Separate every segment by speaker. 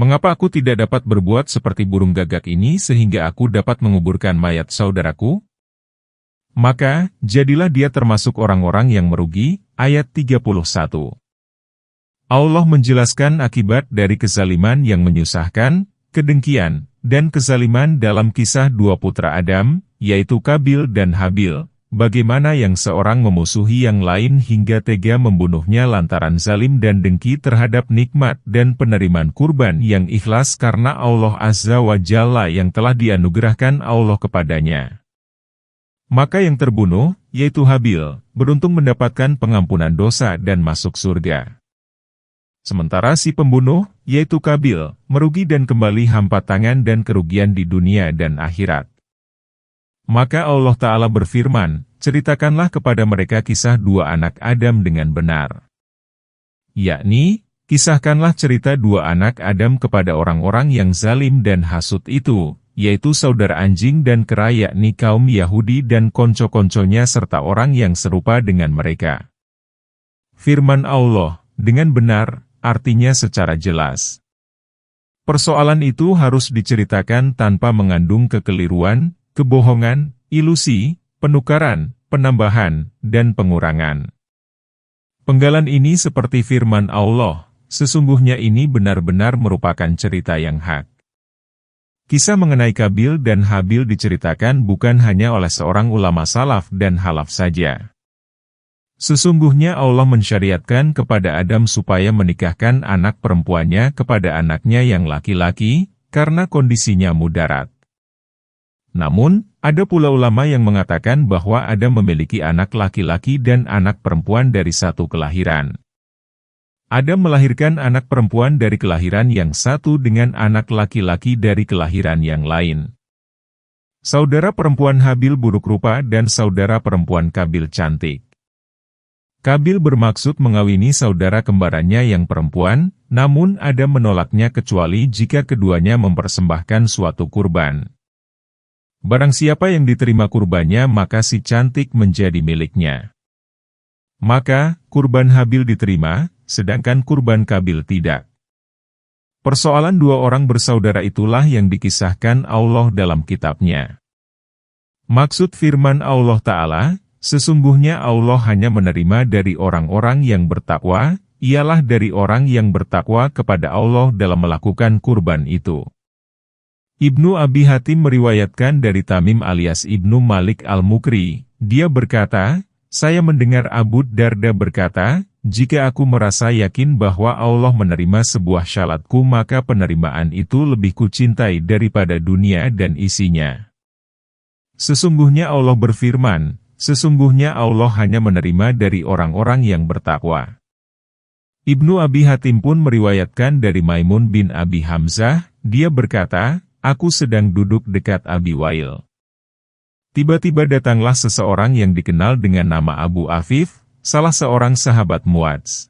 Speaker 1: Mengapa aku tidak dapat berbuat seperti burung gagak ini sehingga aku dapat menguburkan mayat saudaraku? Maka, jadilah dia termasuk orang-orang yang merugi. Ayat 31. Allah menjelaskan akibat dari kezaliman yang menyusahkan, kedengkian, dan kezaliman dalam kisah dua putra Adam, yaitu Kabil dan Habil. Bagaimana yang seorang memusuhi yang lain hingga tega membunuhnya lantaran zalim dan dengki terhadap nikmat dan penerimaan kurban yang ikhlas karena Allah Azza wa Jalla yang telah dianugerahkan Allah kepadanya. Maka yang terbunuh, yaitu Habil, beruntung mendapatkan pengampunan dosa dan masuk surga. Sementara si pembunuh, yaitu Kabil, merugi dan kembali hampa tangan dan kerugian di dunia dan akhirat. Maka Allah Ta'ala berfirman, ceritakanlah kepada mereka kisah dua anak Adam dengan benar. Yakni, kisahkanlah cerita dua anak Adam kepada orang-orang yang zalim dan hasud itu, yaitu saudara anjing dan kera yakni kaum Yahudi dan konco-konconya serta orang yang serupa dengan mereka. Firman Allah, dengan benar, artinya secara jelas. Persoalan itu harus diceritakan tanpa mengandung kekeliruan, kebohongan, ilusi, penukaran, penambahan, dan pengurangan. Penggalan ini seperti firman Allah, sesungguhnya ini benar-benar merupakan cerita yang hak. Kisah mengenai Kabil dan Habil diceritakan bukan hanya oleh seorang ulama salaf dan halaf saja. Sesungguhnya Allah mensyariatkan kepada Adam supaya menikahkan anak perempuannya kepada anaknya yang laki-laki, karena kondisinya mudarat. Namun, ada pula ulama yang mengatakan bahwa Adam memiliki anak laki-laki dan anak perempuan dari satu kelahiran. Adam melahirkan anak perempuan dari kelahiran yang satu dengan anak laki-laki dari kelahiran yang lain. Saudara perempuan Habil buruk rupa dan saudara perempuan Kabil cantik. Kabil bermaksud mengawini saudara kembarannya yang perempuan, namun Adam menolaknya kecuali jika keduanya mempersembahkan suatu kurban. Barang siapa yang diterima kurbannya maka si cantik menjadi miliknya. Maka, kurban Habil diterima, sedangkan kurban Kabil tidak. Persoalan dua orang bersaudara itulah yang dikisahkan Allah dalam kitabnya. Maksud firman Allah Ta'ala, sesungguhnya Allah hanya menerima dari orang-orang yang bertakwa, ialah dari orang yang bertakwa kepada Allah dalam melakukan kurban itu. Ibnu Abi Hatim meriwayatkan dari Tamim alias Ibnu Malik Al-Mukri, dia berkata, saya mendengar Abu Darda berkata, jika aku merasa yakin bahwa Allah menerima sebuah syalatku maka penerimaan itu lebih kucintai daripada dunia dan isinya. Sesungguhnya Allah berfirman, sesungguhnya Allah hanya menerima dari orang-orang yang bertakwa. Ibnu Abi Hatim pun meriwayatkan dari Maimun bin Abi Hamzah, dia berkata, aku sedang duduk dekat Abi Wail. Tiba-tiba datanglah seseorang yang dikenal dengan nama Abu Afif, salah seorang sahabat Muadz.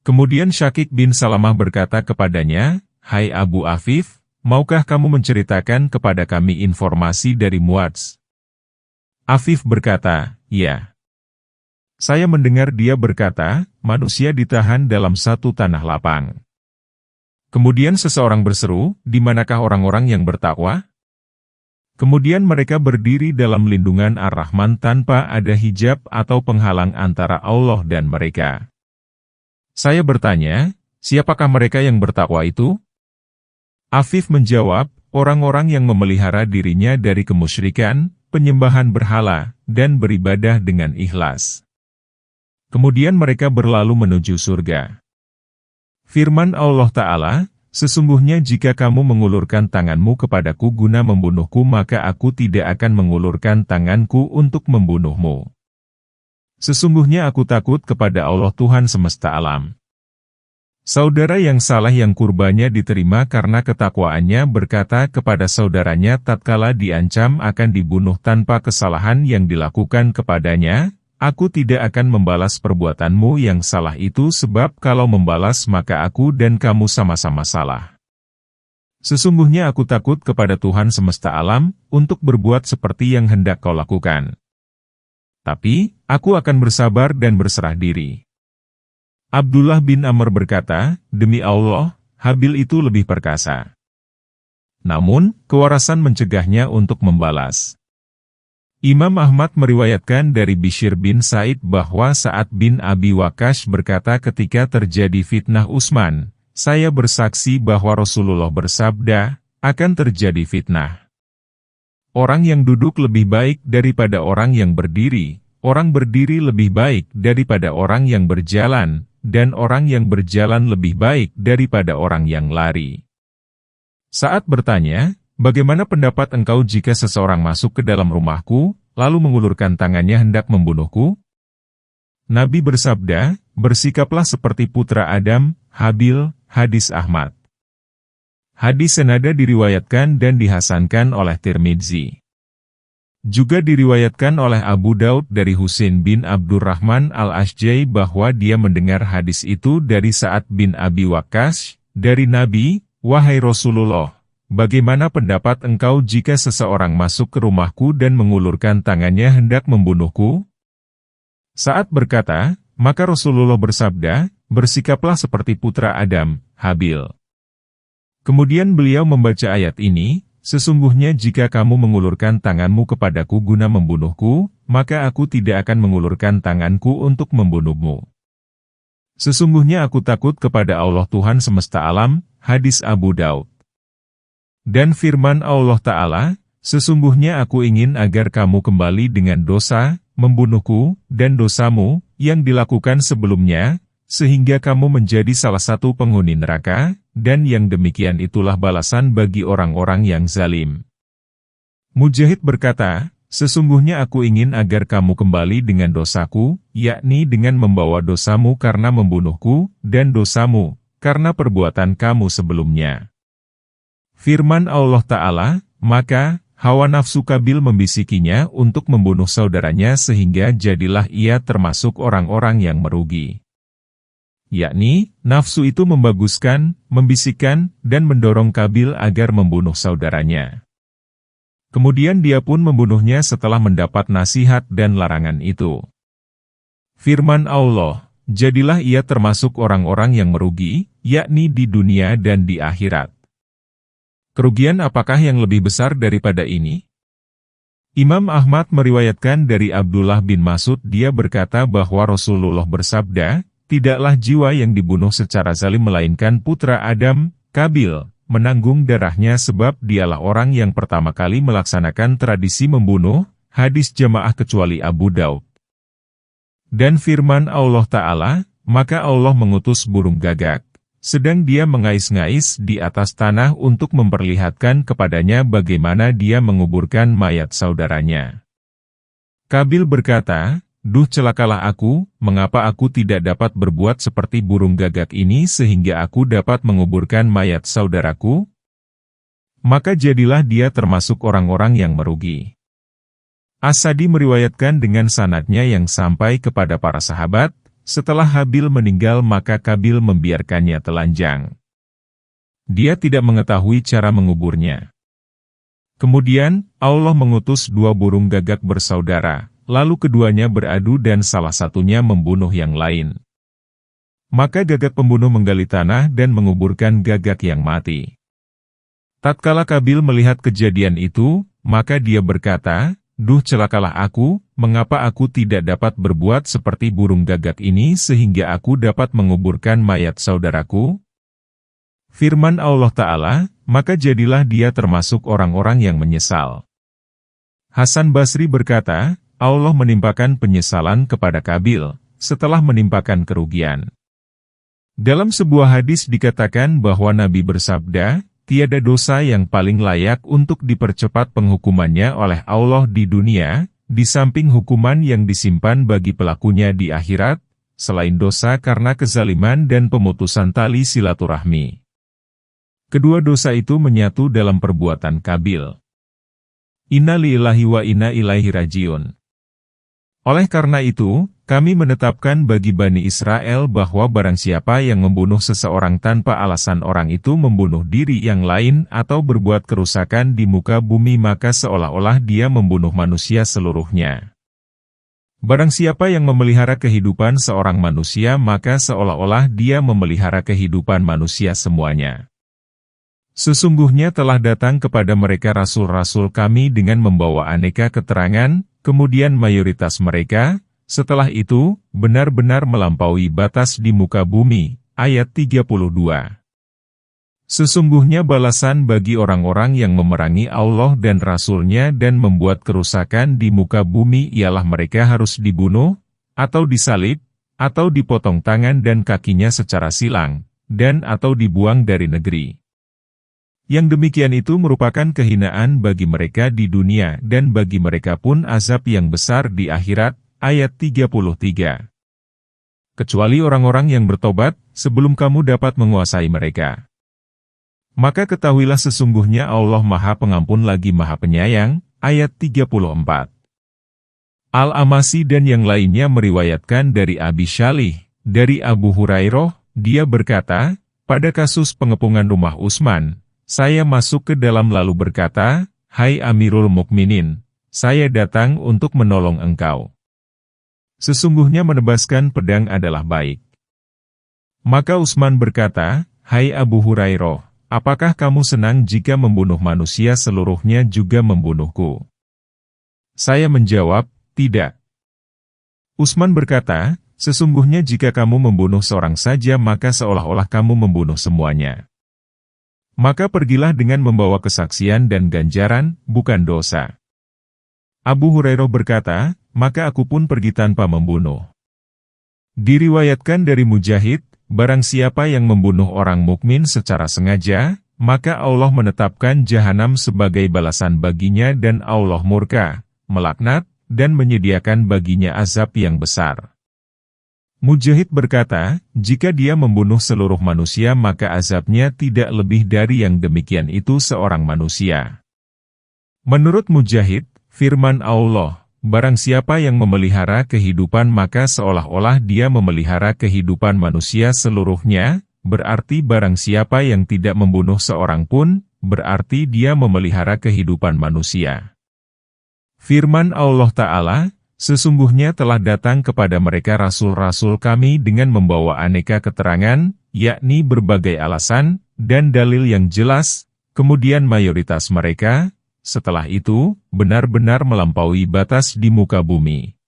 Speaker 1: Kemudian Syakik bin Salamah berkata kepadanya, hai Abu Afif, maukah kamu menceritakan kepada kami informasi dari Muadz? Afif berkata, ya. Saya mendengar dia berkata, manusia ditahan dalam satu tanah lapang. Kemudian seseorang berseru, di manakah orang-orang yang bertakwa? Kemudian mereka berdiri dalam lindungan Ar-Rahman tanpa ada hijab atau penghalang antara Allah dan mereka. Saya bertanya, siapakah mereka yang bertakwa itu? Afif menjawab, orang-orang yang memelihara dirinya dari kemusyrikan, penyembahan berhala, dan beribadah dengan ikhlas. Kemudian mereka berlalu menuju surga. Firman Allah Ta'ala, sesungguhnya jika kamu mengulurkan tanganmu kepadaku guna membunuhku maka aku tidak akan mengulurkan tanganku untuk membunuhmu. Sesungguhnya aku takut kepada Allah Tuhan semesta alam. Saudara yang salah yang kurbannya diterima karena ketakwaannya berkata kepada saudaranya tatkala diancam akan dibunuh tanpa kesalahan yang dilakukan kepadanya, aku tidak akan membalas perbuatanmu yang salah itu sebab kalau membalas maka aku dan kamu sama-sama salah. Sesungguhnya aku takut kepada Tuhan semesta alam, untuk berbuat seperti yang hendak kau lakukan. Tapi, aku akan bersabar dan berserah diri. Abdullah bin Amr berkata, demi Allah, Habil itu lebih perkasa. Namun, kewarasan mencegahnya untuk membalas. Imam Ahmad meriwayatkan dari Bishr bin Said bahwa Sa'ad bin Abi Waqqas berkata ketika terjadi fitnah Utsman, "Saya bersaksi bahwa Rasulullah bersabda, akan terjadi fitnah. Orang yang duduk lebih baik daripada orang yang berdiri, orang berdiri lebih baik daripada orang yang berjalan, dan orang yang berjalan lebih baik daripada orang yang lari." Sa'ad bertanya, "Bagaimana pendapat engkau jika seseorang masuk ke dalam rumahku, lalu mengulurkan tangannya hendak membunuhku?" Nabi bersabda, "Bersikaplah seperti putra Adam, Habil." Hadis Ahmad. Hadis senada diriwayatkan dan dihasankan oleh Tirmidzi. Juga diriwayatkan oleh Abu Daud dari Husain bin Abdurrahman al-Ashja'i bahwa dia mendengar hadis itu dari Sa'ad bin Abi Waqqas, dari Nabi, "Wahai Rasulullah, bagaimana pendapat engkau jika seseorang masuk ke rumahku dan mengulurkan tangannya hendak membunuhku?" Sa'ad berkata, maka Rasulullah bersabda, "Bersikaplah seperti putra Adam, Habil." Kemudian beliau membaca ayat ini, "Sesungguhnya jika kamu mengulurkan tanganmu kepadaku guna membunuhku, maka aku tidak akan mengulurkan tanganku untuk membunuhmu. Sesungguhnya aku takut kepada Allah Tuhan semesta alam." Hadis Abu Daud. Dan firman Allah Ta'ala, "Sesungguhnya aku ingin agar kamu kembali dengan dosa, membunuhku, dan dosamu, yang dilakukan sebelumnya, sehingga kamu menjadi salah satu penghuni neraka, dan yang demikian itulah balasan bagi orang-orang yang zalim." Mujahid berkata, "Sesungguhnya aku ingin agar kamu kembali dengan dosaku, yakni dengan membawa dosamu karena membunuhku, dan dosamu karena perbuatan kamu sebelumnya." Firman Allah Ta'ala, "Maka, hawa nafsu Qabil membisikinya untuk membunuh saudaranya sehingga jadilah ia termasuk orang-orang yang merugi." Yakni, nafsu itu membaguskan, membisikkan, dan mendorong Qabil agar membunuh saudaranya. Kemudian dia pun membunuhnya setelah mendapat nasihat dan larangan itu. Firman Allah, "Jadilah ia termasuk orang-orang yang merugi, yakni di dunia dan di akhirat." Kerugian apakah yang lebih besar daripada ini? Imam Ahmad meriwayatkan dari Abdullah bin Mas'ud, dia berkata bahwa Rasulullah bersabda, "Tidaklah jiwa yang dibunuh secara zalim melainkan putra Adam, Qabil, menanggung darahnya sebab dialah orang yang pertama kali melaksanakan tradisi membunuh." Hadis jamaah kecuali Abu Daud. Dan firman Allah Ta'ala, "Maka Allah mengutus burung gagak, sedang dia mengais-ngais di atas tanah untuk memperlihatkan kepadanya bagaimana dia menguburkan mayat saudaranya." Qabil berkata, "Duh celakalah aku, mengapa aku tidak dapat berbuat seperti burung gagak ini sehingga aku dapat menguburkan mayat saudaraku?" Maka jadilah dia termasuk orang-orang yang merugi. As-Sadi meriwayatkan dengan sanadnya yang sampai kepada para sahabat, setelah Habil meninggal maka Qabil membiarkannya telanjang. Dia tidak mengetahui cara menguburnya. Kemudian, Allah mengutus 2 burung gagak bersaudara, lalu keduanya beradu dan salah satunya membunuh yang lain. Maka gagak pembunuh menggali tanah dan menguburkan gagak yang mati. Tatkala Qabil melihat kejadian itu, maka dia berkata, "Duh celakalah aku, mengapa aku tidak dapat berbuat seperti burung gagak ini sehingga aku dapat menguburkan mayat saudaraku?" Firman Allah Ta'ala, "Maka jadilah dia termasuk orang-orang yang menyesal." Hasan Basri berkata, Allah menimpakan penyesalan kepada Qabil, setelah menimpakan kerugian. Dalam sebuah hadis dikatakan bahwa Nabi bersabda, "Tiada dosa yang paling layak untuk dipercepat penghukumannya oleh Allah di dunia, di samping hukuman yang disimpan bagi pelakunya di akhirat, selain dosa karena kezaliman dan pemutusan tali silaturahmi." Kedua dosa itu menyatu dalam perbuatan Qabil. Inna lillahi wa inna ilaihi rajiun. Oleh karena itu, kami menetapkan bagi Bani Israel bahwa barang siapa yang membunuh seseorang tanpa alasan orang itu membunuh diri yang lain atau berbuat kerusakan di muka bumi maka seolah-olah dia membunuh manusia seluruhnya. Barang siapa yang memelihara kehidupan seorang manusia maka seolah-olah dia memelihara kehidupan manusia semuanya. Sesungguhnya telah datang kepada mereka rasul-rasul kami dengan membawa aneka keterangan, kemudian mayoritas mereka, setelah itu, benar-benar melampaui batas di muka bumi. Ayat 32. Sesungguhnya balasan bagi orang-orang yang memerangi Allah dan Rasul-Nya dan membuat kerusakan di muka bumi ialah mereka harus dibunuh, atau disalib, atau dipotong tangan dan kakinya secara silang, dan atau dibuang dari negeri. Yang demikian itu merupakan kehinaan bagi mereka di dunia dan bagi mereka pun azab yang besar di akhirat. Ayat 33. Kecuali orang-orang yang bertobat, sebelum kamu dapat menguasai mereka. Maka ketahuilah sesungguhnya Allah Maha Pengampun lagi Maha Penyayang. Ayat 34. Al-Amasi dan yang lainnya meriwayatkan dari Abi Syalih, dari Abu Hurairah, dia berkata, pada kasus pengepungan rumah Utsman, saya masuk ke dalam lalu berkata, "Hai Amirul Mukminin, saya datang untuk menolong engkau. Sesungguhnya menebaskan pedang adalah baik." Maka Utsman berkata, "Hai Abu Hurairah, apakah kamu senang jika membunuh manusia seluruhnya juga membunuhku?" Saya menjawab, "Tidak." Utsman berkata, "Sesungguhnya jika kamu membunuh seorang saja maka seolah-olah kamu membunuh semuanya. Maka pergilah dengan membawa kesaksian dan ganjaran, bukan dosa." Abu Hurairah berkata, "Maka aku pun pergi tanpa membunuh." Diriwayatkan dari Mujahid, barang siapa yang membunuh orang mukmin secara sengaja, maka Allah menetapkan jahanam sebagai balasan baginya dan Allah murka, melaknat, dan menyediakan baginya azab yang besar. Mujahid berkata, jika dia membunuh seluruh manusia maka azabnya tidak lebih dari yang demikian itu seorang manusia. Menurut Mujahid, firman Allah, barang siapa yang memelihara kehidupan maka seolah-olah dia memelihara kehidupan manusia seluruhnya, berarti barang siapa yang tidak membunuh seorang pun, berarti dia memelihara kehidupan manusia. Firman Allah Ta'ala, sesungguhnya telah datang kepada mereka rasul-rasul kami dengan membawa aneka keterangan, yakni berbagai alasan, dan dalil yang jelas, kemudian mayoritas mereka, setelah itu, benar-benar melampaui batas di muka bumi.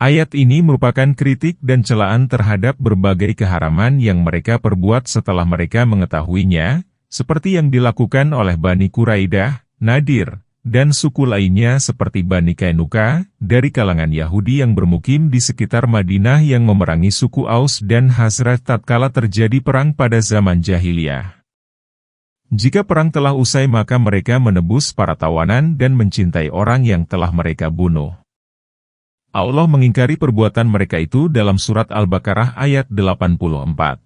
Speaker 1: Ayat ini merupakan kritik dan celaan terhadap berbagai keharaman yang mereka perbuat setelah mereka mengetahuinya, seperti yang dilakukan oleh Bani Quraidah, Nadir, dan suku lainnya seperti Bani Kainuka, dari kalangan Yahudi yang bermukim di sekitar Madinah yang memerangi suku Aus dan Khazraj tatkala terjadi perang pada zaman jahiliyah. Jika perang telah usai maka mereka menebus para tawanan dan mencintai orang yang telah mereka bunuh. Allah mengingkari perbuatan mereka itu dalam surat Al-Baqarah ayat 84.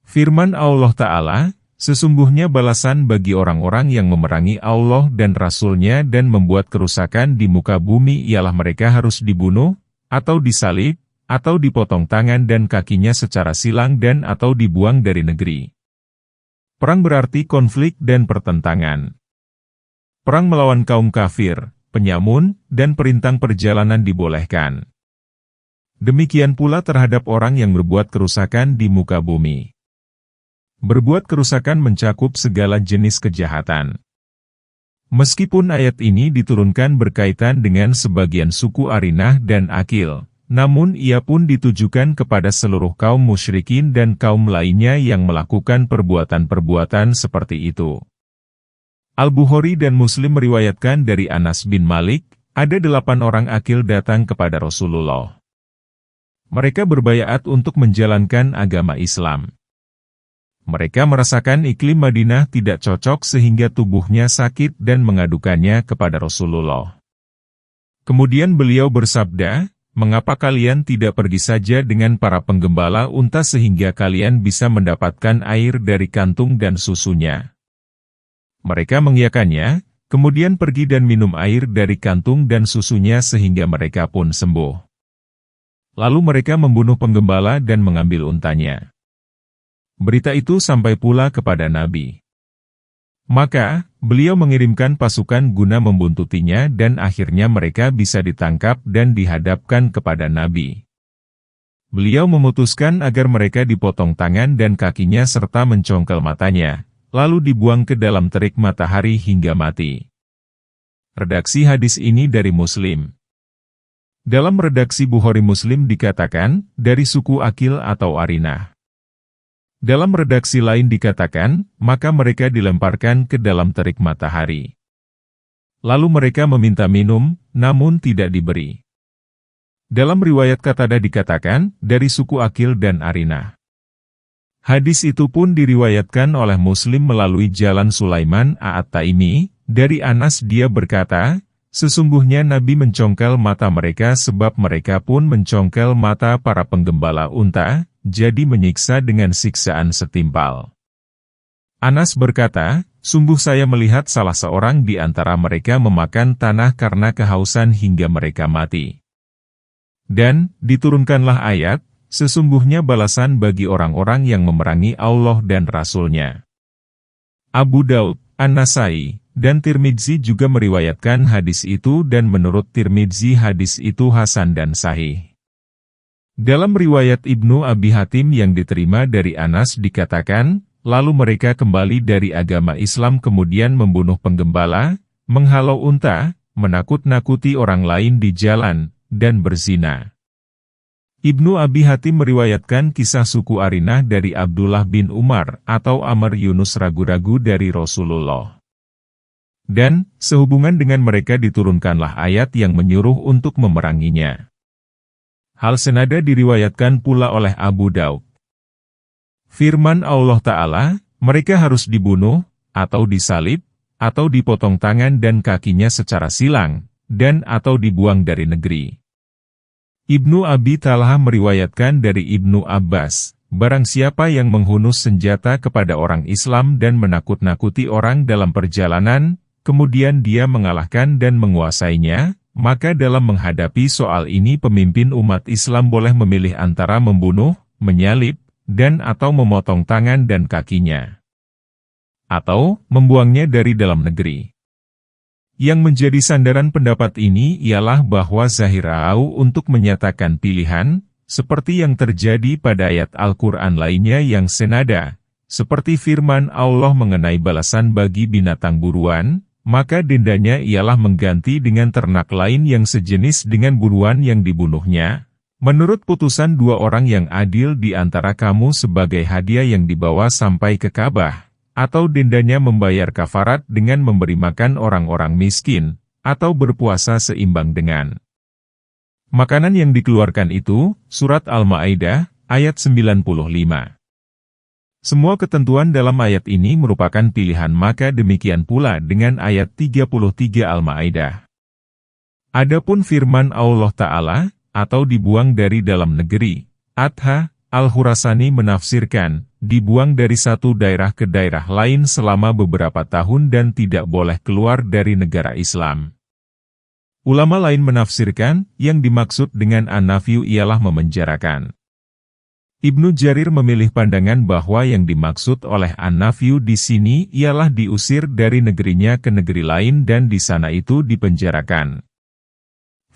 Speaker 1: Firman Allah Ta'ala, sesungguhnya balasan bagi orang-orang yang memerangi Allah dan Rasul-Nya dan membuat kerusakan di muka bumi ialah mereka harus dibunuh, atau disalib, atau dipotong tangan dan kakinya secara silang dan atau dibuang dari negeri. Perang berarti konflik dan pertentangan. Perang melawan kaum kafir, penyamun, dan perintang perjalanan dibolehkan. Demikian pula terhadap orang yang berbuat kerusakan di muka bumi. Berbuat kerusakan mencakup segala jenis kejahatan. Meskipun ayat ini diturunkan berkaitan dengan sebagian suku Arinah dan Akil, namun ia pun ditujukan kepada seluruh kaum musyrikin dan kaum lainnya yang melakukan perbuatan-perbuatan seperti itu. Al-Bukhari dan Muslim meriwayatkan dari Anas bin Malik, ada 8 orang Akil datang kepada Rasulullah. Mereka berbaiat untuk menjalankan agama Islam. Mereka merasakan iklim Madinah tidak cocok sehingga tubuhnya sakit dan mengadukannya kepada Rasulullah. Kemudian beliau bersabda, "Mengapa kalian tidak pergi saja dengan para penggembala unta sehingga kalian bisa mendapatkan air dari kantung dan susunya?" Mereka mengiyakannya, kemudian pergi dan minum air dari kantung dan susunya sehingga mereka pun sembuh. Lalu mereka membunuh penggembala dan mengambil untanya. Berita itu sampai pula kepada Nabi. Maka, beliau mengirimkan pasukan guna membuntutinya dan akhirnya mereka bisa ditangkap dan dihadapkan kepada Nabi. Beliau memutuskan agar mereka dipotong tangan dan kakinya serta mencongkel matanya, lalu dibuang ke dalam terik matahari hingga mati. Redaksi hadis ini dari Muslim. Dalam redaksi Bukhari Muslim dikatakan, dari suku Akil atau Arinah. Dalam redaksi lain dikatakan, maka mereka dilemparkan ke dalam terik matahari. Lalu mereka meminta minum, namun tidak diberi. Dalam riwayat Qatadah dikatakan, dari suku Akil dan Arinah. Hadis itu pun diriwayatkan oleh Muslim melalui jalan Sulaiman At-Taimi, dari Anas dia berkata, sesungguhnya Nabi mencongkel mata mereka sebab mereka pun mencongkel mata para penggembala unta, jadi menyiksa dengan siksaan setimpal. Anas berkata, sungguh saya melihat salah seorang di antara mereka memakan tanah karena kehausan hingga mereka mati. Dan, diturunkanlah ayat, sesungguhnya balasan bagi orang-orang yang memerangi Allah dan Rasul-Nya. Abu Daud, An-Nasai, dan Tirmidzi juga meriwayatkan hadis itu dan menurut Tirmidzi hadis itu hasan dan sahih. Dalam riwayat Ibnu Abi Hatim yang diterima dari Anas dikatakan, lalu mereka kembali dari agama Islam kemudian membunuh penggembala, menghalau unta, menakut-nakuti orang lain di jalan, dan berzina. Ibnu Abi Hatim meriwayatkan kisah suku Arinah dari Abdullah bin Umar atau Amr Yunus ragu-ragu dari Rasulullah. Dan, sehubungan dengan mereka diturunkanlah ayat yang menyuruh untuk memeranginya. Hal senada diriwayatkan pula oleh Abu Daud. Firman Allah Ta'ala, mereka harus dibunuh, atau disalib, atau dipotong tangan dan kakinya secara silang, dan atau dibuang dari negeri. Ibnu Abi Talha meriwayatkan dari Ibnu Abbas, barang siapa yang menghunus senjata kepada orang Islam dan menakut-nakuti orang dalam perjalanan, kemudian dia mengalahkan dan menguasainya, maka dalam menghadapi soal ini pemimpin umat Islam boleh memilih antara membunuh, menyalib, dan atau memotong tangan dan kakinya. Atau, membuangnya dari dalam negeri. Yang menjadi sandaran pendapat ini ialah bahwa zahirau untuk menyatakan pilihan, seperti yang terjadi pada ayat Al-Quran lainnya yang senada, seperti firman Allah mengenai balasan bagi binatang buruan, maka dendanya ialah mengganti dengan ternak lain yang sejenis dengan buruan yang dibunuhnya, menurut putusan dua orang yang adil di antara kamu sebagai hadiah yang dibawa sampai ke Ka'bah. Atau dendanya membayar kafarat dengan memberi makan orang-orang miskin, atau berpuasa seimbang dengan makanan yang dikeluarkan itu, Surat Al-Ma'idah, ayat 95. Semua ketentuan dalam ayat ini merupakan pilihan maka demikian pula dengan ayat 33 Al-Ma'idah. Adapun firman Allah Ta'ala, atau dibuang dari dalam negeri, Adha, Al-Khurasani menafsirkan, dibuang dari satu daerah ke daerah lain selama beberapa tahun dan tidak boleh keluar dari negara Islam. Ulama lain menafsirkan, yang dimaksud dengan an-nafyu ialah memenjarakan. Ibnu Jarir memilih pandangan bahwa yang dimaksud oleh an-nafyu di sini ialah diusir dari negerinya ke negeri lain dan di sana itu dipenjarakan.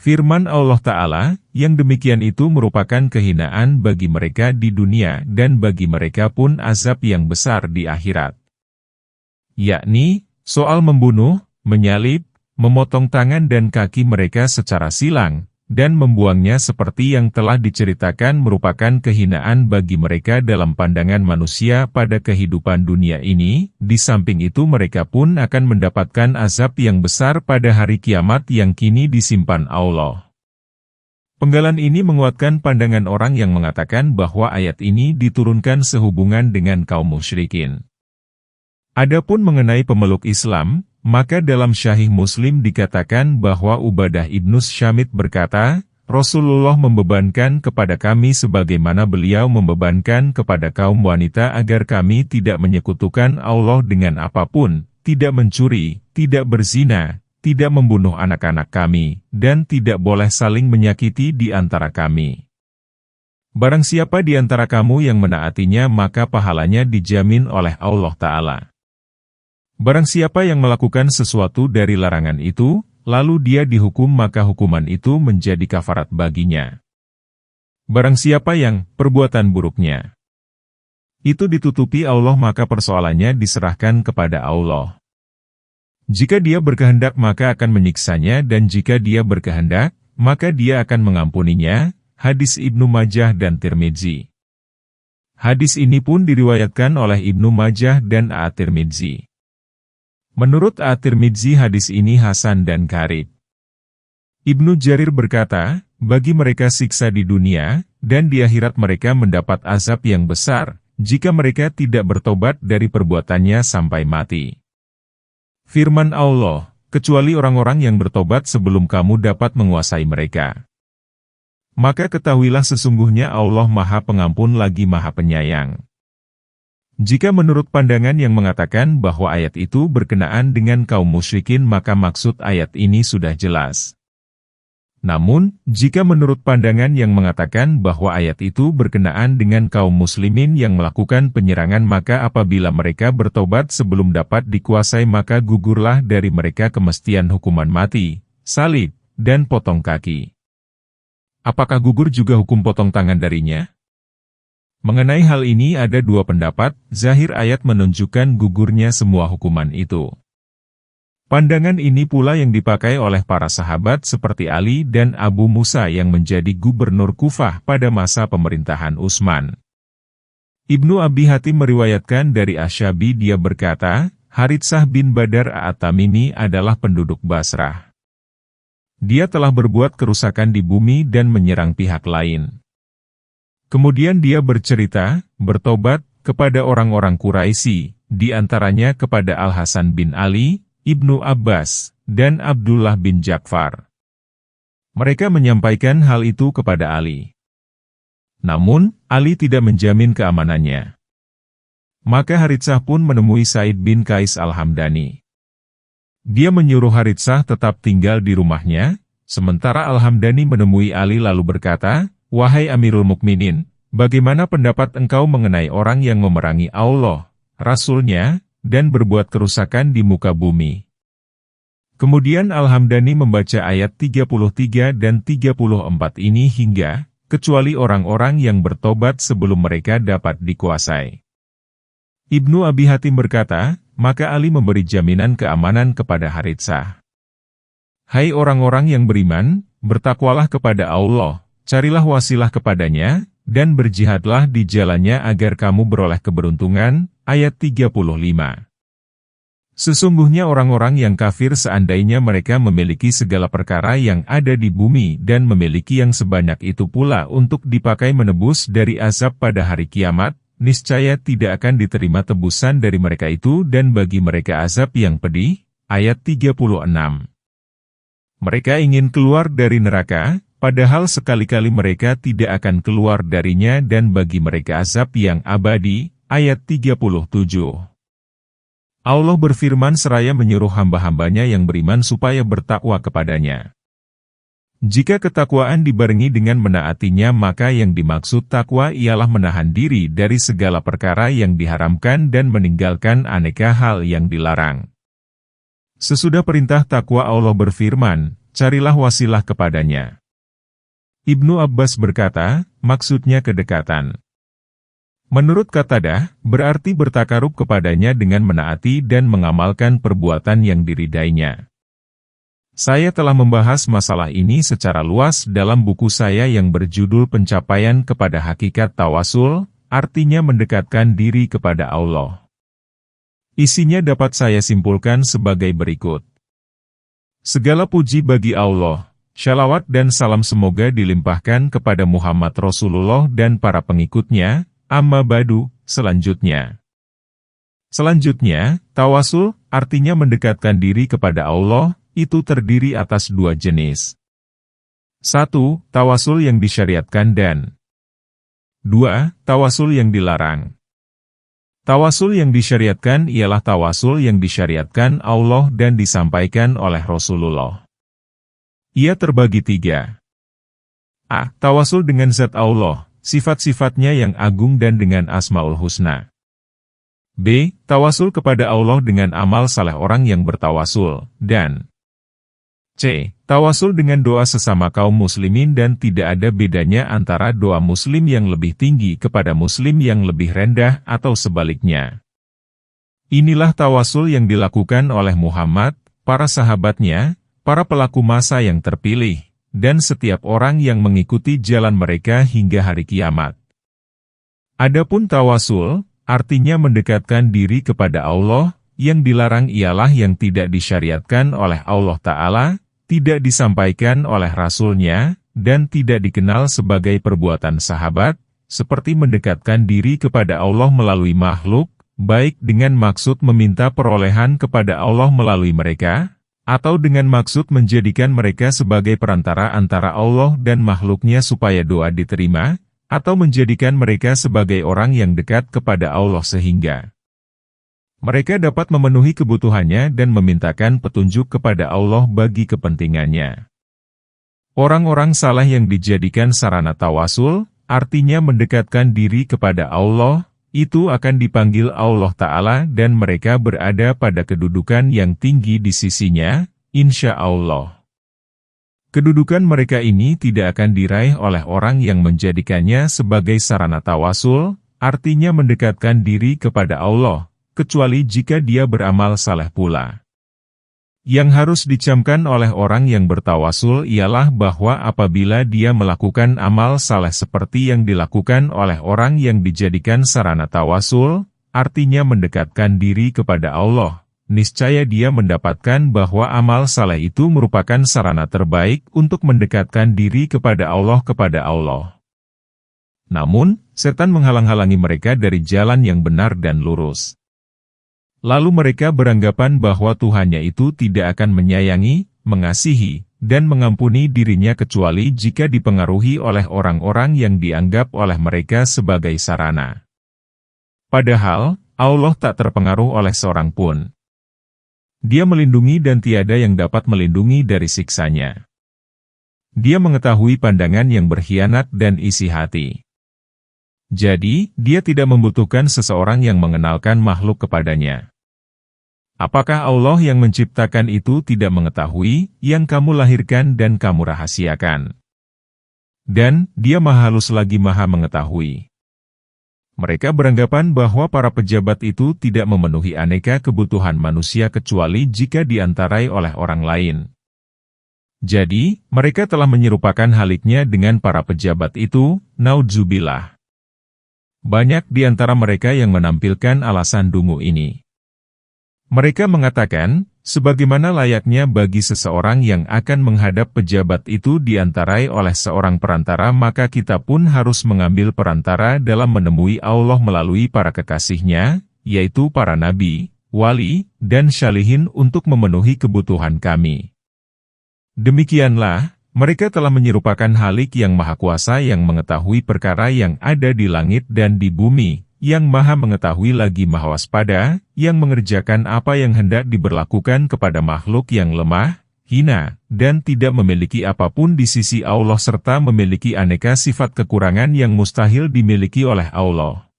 Speaker 1: Firman Allah Ta'ala, yang demikian itu merupakan kehinaan bagi mereka di dunia dan bagi mereka pun azab yang besar di akhirat. Yakni, soal membunuh, menyalib, memotong tangan dan kaki mereka secara silang, dan membuangnya seperti yang telah diceritakan merupakan kehinaan bagi mereka dalam pandangan manusia pada kehidupan dunia ini, di samping itu mereka pun akan mendapatkan azab yang besar pada hari kiamat yang kini disimpan Allah. Penggalan ini menguatkan pandangan orang yang mengatakan bahwa ayat ini diturunkan sehubungan dengan kaum musyrikin. Adapun mengenai pemeluk Islam, maka dalam Syahih Muslim dikatakan bahwa Ubadah ibnu Syamit berkata, Rasulullah membebankan kepada kami sebagaimana beliau membebankan kepada kaum wanita agar kami tidak menyekutukan Allah dengan apapun, tidak mencuri, tidak berzina, tidak membunuh anak-anak kami, dan tidak boleh saling menyakiti di antara kami. Barang siapa di antara kamu yang menaatinya maka pahalanya dijamin oleh Allah Ta'ala. Barang siapa yang melakukan sesuatu dari larangan itu, lalu dia dihukum maka hukuman itu menjadi kafarat baginya. Barang siapa yang perbuatan buruknya itu ditutupi Allah maka persoalannya diserahkan kepada Allah. Jika dia berkehendak maka akan menyiksanya dan jika dia berkehendak, maka dia akan mengampuninya. Hadis Ibnu Majah dan Tirmidzi. Hadis ini pun diriwayatkan oleh Ibnu Majah dan At-Tirmidzi. Menurut At-Tirmidzi hadis ini hasan dan qarib. Ibnu Jarir berkata, bagi mereka siksa di dunia, dan di akhirat mereka mendapat azab yang besar, jika mereka tidak bertobat dari perbuatannya sampai mati. Firman Allah, kecuali orang-orang yang bertobat sebelum kamu dapat menguasai mereka. Maka ketahuilah sesungguhnya Allah Maha Pengampun lagi Maha Penyayang. Jika menurut pandangan yang mengatakan bahwa ayat itu berkenaan dengan kaum musyrikin maka maksud ayat ini sudah jelas. Namun, jika menurut pandangan yang mengatakan bahwa ayat itu berkenaan dengan kaum muslimin yang melakukan penyerangan maka apabila mereka bertobat sebelum dapat dikuasai maka gugurlah dari mereka kemestian hukuman mati, salib, dan potong kaki. Apakah gugur juga hukum potong tangan darinya? Mengenai hal ini ada dua pendapat, zahir ayat menunjukkan gugurnya semua hukuman itu. Pandangan ini pula yang dipakai oleh para sahabat seperti Ali dan Abu Musa yang menjadi gubernur Kufah pada masa pemerintahan Utsman. Ibnu Abi Hatim meriwayatkan dari Asy-Syabi dia berkata, Haritsah bin Badar At-Tamimi adalah penduduk Basrah. Dia telah berbuat kerusakan di bumi dan menyerang pihak lain. Kemudian dia bercerita, bertobat, kepada orang-orang Quraisy, di antaranya kepada Al-Hasan bin Ali, Ibnu Abbas, dan Abdullah bin Ja'far. Mereka menyampaikan hal itu kepada Ali. Namun, Ali tidak menjamin keamanannya. Maka Haritsah pun menemui Said bin Qais Al-Hamdani. Dia menyuruh Haritsah tetap tinggal di rumahnya, sementara Al-Hamdani menemui Ali lalu berkata, Wahai Amirul Mukminin, bagaimana pendapat engkau mengenai orang yang memerangi Allah, Rasul-Nya, dan berbuat kerusakan di muka bumi? Kemudian Al-Hamdani membaca ayat 33 dan 34 ini hingga, kecuali orang-orang yang bertobat sebelum mereka dapat dikuasai. Ibnu Abi Hatim berkata, maka Ali memberi jaminan keamanan kepada Haritsah. Hai orang-orang yang beriman, bertakwalah kepada Allah, carilah wasilah kepadanya, dan berjihadlah di jalannya agar kamu beroleh keberuntungan. Ayat 35. Sesungguhnya orang-orang yang kafir seandainya mereka memiliki segala perkara yang ada di bumi dan memiliki yang sebanyak itu pula untuk dipakai menebus dari azab pada hari kiamat, niscaya tidak akan diterima tebusan dari mereka itu dan bagi mereka azab yang pedih. Ayat 36. Mereka ingin keluar dari neraka, padahal sekali-kali mereka tidak akan keluar darinya dan bagi mereka azab yang abadi. Ayat 37. Allah berfirman seraya menyuruh hamba-hambanya yang beriman supaya bertakwa kepadanya. Jika ketakwaan dibarengi dengan menaatinya maka yang dimaksud takwa ialah menahan diri dari segala perkara yang diharamkan dan meninggalkan aneka hal yang dilarang. Sesudah perintah takwa Allah berfirman, carilah wasilah kepadanya. Ibnu Abbas berkata, maksudnya kedekatan. Menurut Qatadah, berarti bertakarub kepadanya dengan menaati dan mengamalkan perbuatan yang diridainya. Saya telah membahas masalah ini secara luas dalam buku saya yang berjudul Pencapaian kepada Hakikat Tawasul, artinya mendekatkan diri kepada Allah. Isinya dapat saya simpulkan sebagai berikut. Segala puji bagi Allah, shalawat dan salam semoga dilimpahkan kepada Muhammad Rasulullah dan para pengikutnya. Amma badu, selanjutnya. Tawasul, artinya mendekatkan diri kepada Allah, itu terdiri atas dua jenis. 1. Tawasul yang disyariatkan dan 2. Tawasul yang dilarang. Tawasul yang disyariatkan ialah tawasul yang disyariatkan Allah dan disampaikan oleh Rasulullah. Ia terbagi 3. A. Tawasul dengan zat Allah. Sifat-sifatnya yang agung dan dengan Asmaul Husna. B. Tawasul kepada Allah dengan amal saleh orang yang bertawasul, dan C. Tawasul dengan doa sesama kaum muslimin dan tidak ada bedanya antara doa muslim yang lebih tinggi kepada muslim yang lebih rendah atau sebaliknya. Inilah tawasul yang dilakukan oleh Muhammad, para sahabatnya, para pelaku masa yang terpilih, dan setiap orang yang mengikuti jalan mereka hingga hari kiamat. Adapun tawasul, artinya mendekatkan diri kepada Allah, yang dilarang ialah yang tidak disyariatkan oleh Allah Ta'ala, tidak disampaikan oleh Rasul-Nya, dan tidak dikenal sebagai perbuatan sahabat, seperti mendekatkan diri kepada Allah melalui makhluk, baik dengan maksud meminta perolehan kepada Allah melalui mereka, atau dengan maksud menjadikan mereka sebagai perantara antara Allah dan makhluknya supaya doa diterima, atau menjadikan mereka sebagai orang yang dekat kepada Allah sehingga mereka dapat memenuhi kebutuhannya dan memintakan petunjuk kepada Allah bagi kepentingannya. Orang-orang saleh yang dijadikan sarana tawasul, artinya mendekatkan diri kepada Allah, itu akan dipanggil Allah Ta'ala dan mereka berada pada kedudukan yang tinggi di sisinya, insya Allah. Kedudukan mereka ini tidak akan diraih oleh orang yang menjadikannya sebagai sarana tawasul, artinya mendekatkan diri kepada Allah, kecuali jika dia beramal saleh pula. Yang harus dicamkan oleh orang yang bertawasul ialah bahwa apabila dia melakukan amal saleh seperti yang dilakukan oleh orang yang dijadikan sarana tawasul, artinya mendekatkan diri kepada Allah, niscaya dia mendapatkan bahwa amal saleh itu merupakan sarana terbaik untuk mendekatkan diri kepada Allah. Namun, setan menghalang-halangi mereka dari jalan yang benar dan lurus. Lalu mereka beranggapan bahwa Tuhannya itu tidak akan menyayangi, mengasihi, dan mengampuni dirinya kecuali jika dipengaruhi oleh orang-orang yang dianggap oleh mereka sebagai sarana. Padahal, Allah tak terpengaruh oleh seorang pun. Dia melindungi dan tiada yang dapat melindungi dari siksanya. Dia mengetahui pandangan yang berkhianat dan isi hati. Jadi, dia tidak membutuhkan seseorang yang mengenalkan makhluk kepadanya. Apakah Allah yang menciptakan itu tidak mengetahui yang kamu lahirkan dan kamu rahasiakan? Dan Dia Maha Halus lagi Maha Mengetahui. Mereka beranggapan bahwa para pejabat itu tidak memenuhi aneka kebutuhan manusia kecuali jika diantarai oleh orang lain. Jadi, mereka telah menyerupakan haliknya dengan para pejabat itu, naudzubillah. Banyak di antara mereka yang menampilkan alasan dungu ini. Mereka mengatakan, sebagaimana layaknya bagi seseorang yang akan menghadap pejabat itu diantarai oleh seorang perantara, maka kita pun harus mengambil perantara dalam menemui Allah melalui para kekasihnya, yaitu para nabi, wali, dan syalihin untuk memenuhi kebutuhan kami. Demikianlah, mereka telah menyerupakan Halik yang Maha Kuasa yang mengetahui perkara yang ada di langit dan di bumi, yang Maha Mengetahui lagi Maha Waspada, yang mengerjakan apa yang hendak diberlakukan kepada makhluk yang lemah, hina, dan tidak memiliki apapun di sisi Allah serta memiliki aneka sifat kekurangan yang mustahil dimiliki oleh Allah.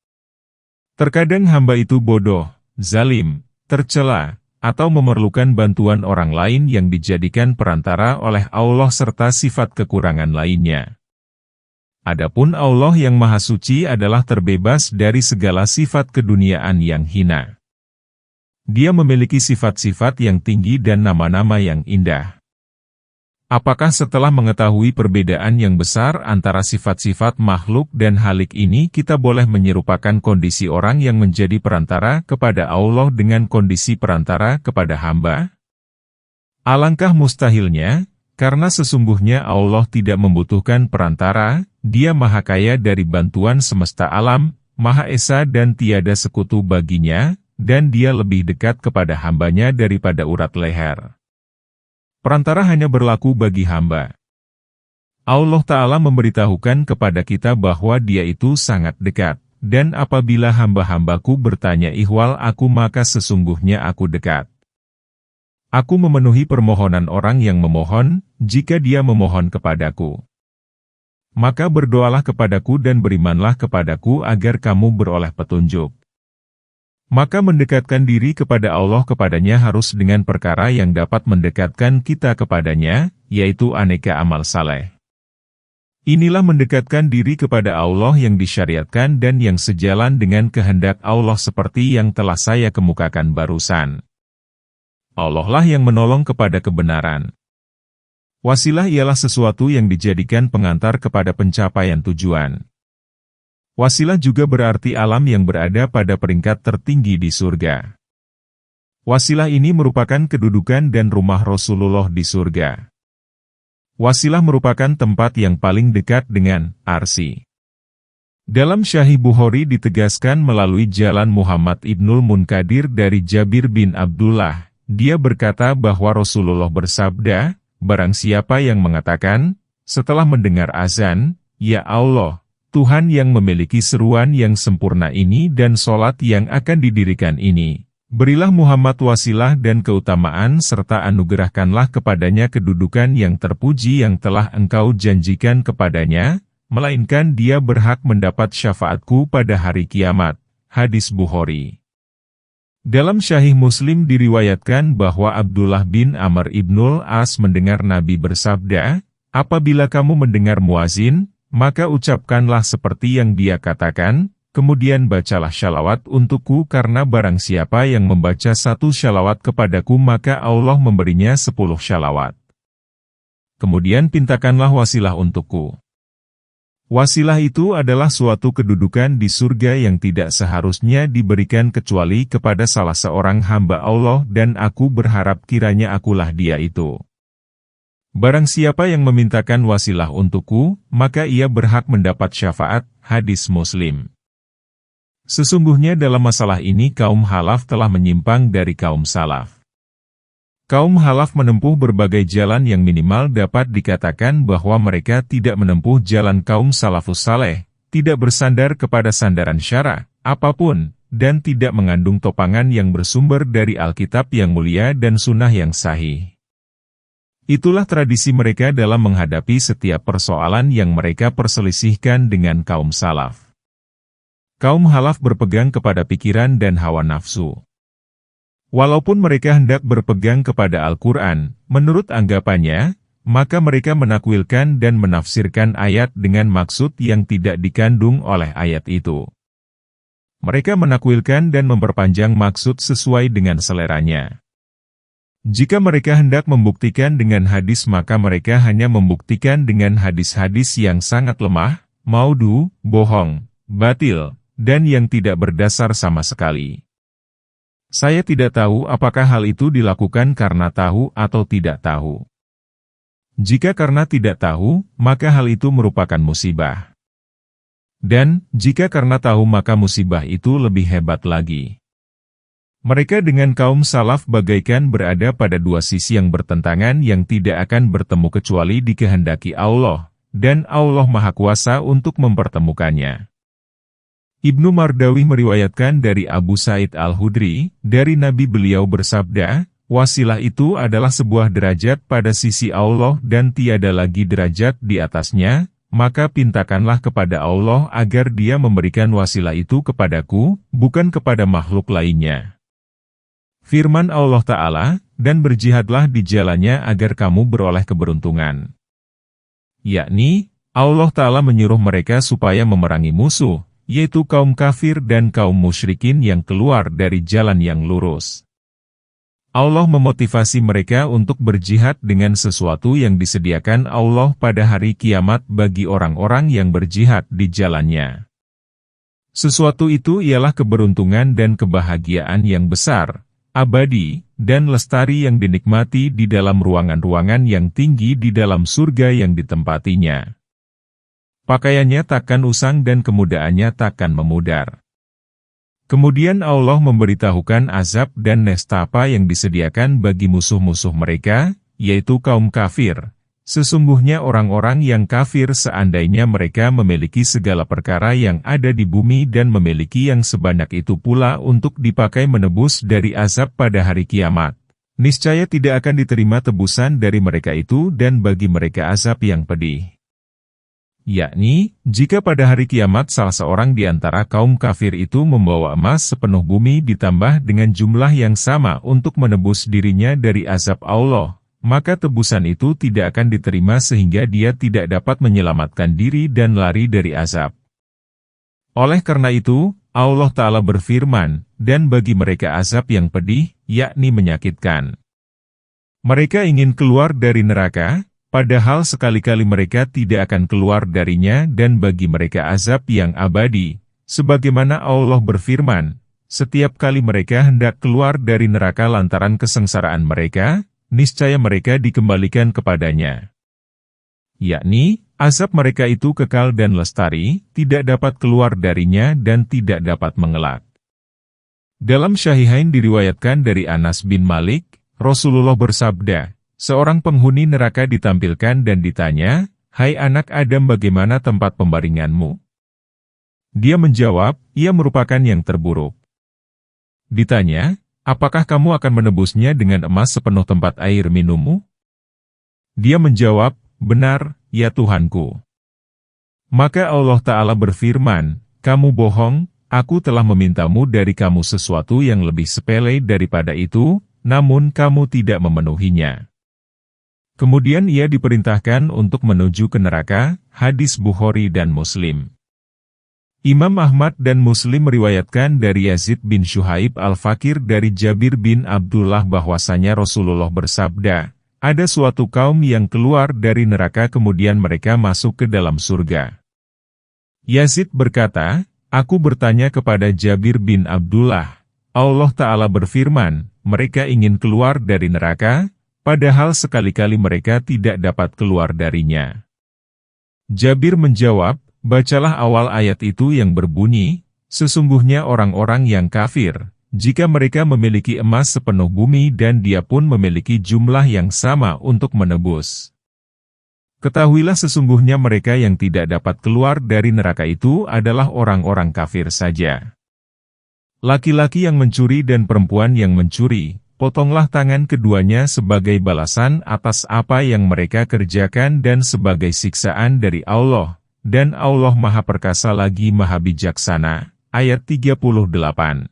Speaker 1: Terkadang hamba itu bodoh, zalim, tercela, atau memerlukan bantuan orang lain yang dijadikan perantara oleh Allah serta sifat kekurangan lainnya. Adapun Allah yang Maha Suci adalah terbebas dari segala sifat keduniaan yang hina. Dia memiliki sifat-sifat yang tinggi dan nama-nama yang indah. Apakah setelah mengetahui perbedaan yang besar antara sifat-sifat makhluk dan Halik ini kita boleh menyerupakan kondisi orang yang menjadi perantara kepada Allah dengan kondisi perantara kepada hamba? Alangkah mustahilnya, karena sesungguhnya Allah tidak membutuhkan perantara, Dia Maha Kaya dari bantuan semesta alam, Maha Esa dan tiada sekutu baginya, dan Dia lebih dekat kepada hambanya daripada urat leher. Perantara hanya berlaku bagi hamba. Allah Ta'ala memberitahukan kepada kita bahwa Dia itu sangat dekat, dan apabila hamba-hambaku bertanya ihwal aku maka sesungguhnya aku dekat. Aku memenuhi permohonan orang yang memohon, jika dia memohon kepadaku. Maka berdoalah kepadaku dan berimanlah kepadaku agar kamu beroleh petunjuk. Maka mendekatkan diri kepada Allah kepadanya harus dengan perkara yang dapat mendekatkan kita kepadanya, yaitu aneka amal saleh. Inilah mendekatkan diri kepada Allah yang disyariatkan dan yang sejalan dengan kehendak Allah seperti yang telah saya kemukakan barusan. Allah lah yang menolong kepada kebenaran. Wasilah ialah sesuatu yang dijadikan pengantar kepada pencapaian tujuan. Wasilah juga berarti alam yang berada pada peringkat tertinggi di surga. Wasilah ini merupakan kedudukan dan rumah Rasulullah di surga. Wasilah merupakan tempat yang paling dekat dengan Arsy. Dalam Sahih Bukhari ditegaskan melalui jalan Muhammad ibnul Munkadir dari Jabir bin Abdullah, dia berkata bahwa Rasulullah bersabda, barang siapa yang mengatakan, setelah mendengar azan, Ya Allah, Tuhan yang memiliki seruan yang sempurna ini dan sholat yang akan didirikan ini, berilah Muhammad wasilah dan keutamaan serta anugerahkanlah kepadanya kedudukan yang terpuji yang telah engkau janjikan kepadanya, melainkan dia berhak mendapat syafaatku pada hari kiamat. Hadis Bukhari. Dalam Sahih Muslim diriwayatkan bahwa Abdullah bin Amr ibnul As mendengar Nabi bersabda, apabila kamu mendengar muazin, maka ucapkanlah seperti yang dia katakan, kemudian bacalah syalawat untukku karena barang siapa yang membaca 1 syalawat kepadaku maka Allah memberinya 10 syalawat. Kemudian pintakanlah wasilah untukku. Wasilah itu adalah suatu kedudukan di surga yang tidak seharusnya diberikan kecuali kepada salah seorang hamba Allah dan aku berharap kiranya akulah dia itu. Barang siapa yang memintakan wasilah untukku, maka ia berhak mendapat syafaat. Hadis Muslim. Sesungguhnya dalam masalah ini kaum Khalaf telah menyimpang dari kaum Salaf. Kaum Khalaf menempuh berbagai jalan yang minimal dapat dikatakan bahwa mereka tidak menempuh jalan kaum Salafus Saleh, tidak bersandar kepada sandaran syara, apapun, dan tidak mengandung topangan yang bersumber dari Alkitab yang mulia dan sunnah yang sahih. Itulah tradisi mereka dalam menghadapi setiap persoalan yang mereka perselisihkan dengan kaum Salaf. Kaum Khalaf berpegang kepada pikiran dan hawa nafsu. Walaupun mereka hendak berpegang kepada Al-Quran, menurut anggapannya, maka mereka menakwilkan dan menafsirkan ayat dengan maksud yang tidak dikandung oleh ayat itu. Mereka menakwilkan dan memperpanjang maksud sesuai dengan seleranya. Jika mereka hendak membuktikan dengan hadis maka mereka hanya membuktikan dengan hadis-hadis yang sangat lemah, maudhu, bohong, batil, dan yang tidak berdasar sama sekali. Saya tidak tahu apakah hal itu dilakukan karena tahu atau tidak tahu. Jika karena tidak tahu, maka hal itu merupakan musibah. Dan, jika karena tahu maka musibah itu lebih hebat lagi. Mereka dengan kaum salaf bagaikan berada pada dua sisi yang bertentangan yang tidak akan bertemu kecuali dikehendaki Allah, dan Allah Maha Kuasa untuk mempertemukannya. Ibnu Mardawi meriwayatkan dari Abu Sa'id Al-Hudri, dari Nabi beliau bersabda, wasilah itu adalah sebuah derajat pada sisi Allah dan tiada lagi derajat di atasnya, maka pintakanlah kepada Allah agar dia memberikan wasilah itu kepadaku, bukan kepada makhluk lainnya. Firman Allah Ta'ala, dan berjihadlah di jalannya agar kamu beroleh keberuntungan. Yakni, Allah Ta'ala menyuruh mereka supaya memerangi musuh, yaitu kaum kafir dan kaum musyrikin yang keluar dari jalan yang lurus. Allah memotivasi mereka untuk berjihad dengan sesuatu yang disediakan Allah pada hari kiamat bagi orang-orang yang berjihad di jalannya. Sesuatu itu ialah keberuntungan dan kebahagiaan yang besar, abadi, dan lestari yang dinikmati di dalam ruangan-ruangan yang tinggi di dalam surga yang ditempatinya. Pakaiannya takkan usang dan kemudaannya takkan memudar. Kemudian Allah memberitahukan azab dan nestapa yang disediakan bagi musuh-musuh mereka, yaitu kaum kafir. Sesungguhnya orang-orang yang kafir seandainya mereka memiliki segala perkara yang ada di bumi dan memiliki yang sebanyak itu pula untuk dipakai menebus dari azab pada hari kiamat, niscaya tidak akan diterima tebusan dari mereka itu dan bagi mereka azab yang pedih. Yakni, jika pada hari kiamat salah seorang di antara kaum kafir itu membawa emas sepenuh bumi ditambah dengan jumlah yang sama untuk menebus dirinya dari azab Allah, maka tebusan itu tidak akan diterima sehingga dia tidak dapat menyelamatkan diri dan lari dari azab. Oleh karena itu, Allah Ta'ala berfirman, dan bagi mereka azab yang pedih, yakni menyakitkan. Mereka ingin keluar dari neraka, padahal sekali-kali mereka tidak akan keluar darinya dan bagi mereka azab yang abadi. Sebagaimana Allah berfirman, setiap kali mereka hendak keluar dari neraka lantaran kesengsaraan mereka, niscaya mereka dikembalikan kepadanya. Yakni, azab mereka itu kekal dan lestari, tidak dapat keluar darinya dan tidak dapat mengelak. Dalam Syahihain diriwayatkan dari Anas bin Malik, Rasulullah bersabda, seorang penghuni neraka ditampilkan dan ditanya, "Hai anak Adam, bagaimana tempat pembaringanmu?" Dia menjawab, "Ia merupakan yang terburuk." Ditanya, "Apakah kamu akan menebusnya dengan emas sepenuh tempat air minummu?" Dia menjawab, "Benar, ya Tuhanku." Maka Allah Ta'ala berfirman, "Kamu bohong, aku telah memintamu dari kamu sesuatu yang lebih sepele daripada itu, namun kamu tidak memenuhinya." Kemudian ia diperintahkan untuk menuju ke neraka, hadis Bukhari dan Muslim. Imam Ahmad dan Muslim meriwayatkan dari Yazid bin Syuhaib al-Fakir dari Jabir bin Abdullah bahwasanya Rasulullah bersabda, ada suatu kaum yang keluar dari neraka kemudian mereka masuk ke dalam surga. Yazid berkata, aku bertanya kepada Jabir bin Abdullah, Allah Ta'ala berfirman, mereka ingin keluar dari neraka, padahal sekali-kali mereka tidak dapat keluar darinya. Jabir menjawab, bacalah awal ayat itu yang berbunyi, sesungguhnya orang-orang yang kafir, jika mereka memiliki emas sepenuh bumi dan dia pun memiliki jumlah yang sama untuk menebus. Ketahuilah sesungguhnya mereka yang tidak dapat keluar dari neraka itu adalah orang-orang kafir saja. Laki-laki yang mencuri dan perempuan yang mencuri, potonglah tangan keduanya sebagai balasan atas apa yang mereka kerjakan dan sebagai siksaan dari Allah, dan Allah Maha Perkasa lagi Maha Bijaksana. Ayat 38.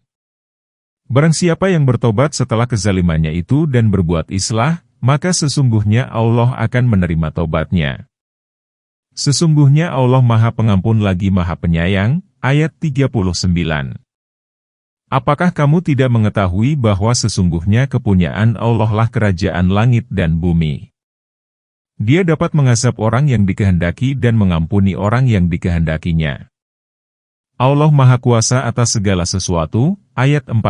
Speaker 1: Barang siapa yang bertobat setelah kezalimannya itu dan berbuat islah, maka sesungguhnya Allah akan menerima tobatnya. Sesungguhnya Allah Maha Pengampun lagi Maha Penyayang. Ayat 39. Apakah kamu tidak mengetahui bahwa sesungguhnya kepunyaan Allah lah kerajaan langit dan bumi? Dia dapat mengazab orang yang dikehendaki dan mengampuni orang yang dikehendakinya. Allah Maha Kuasa atas segala sesuatu. Ayat 40.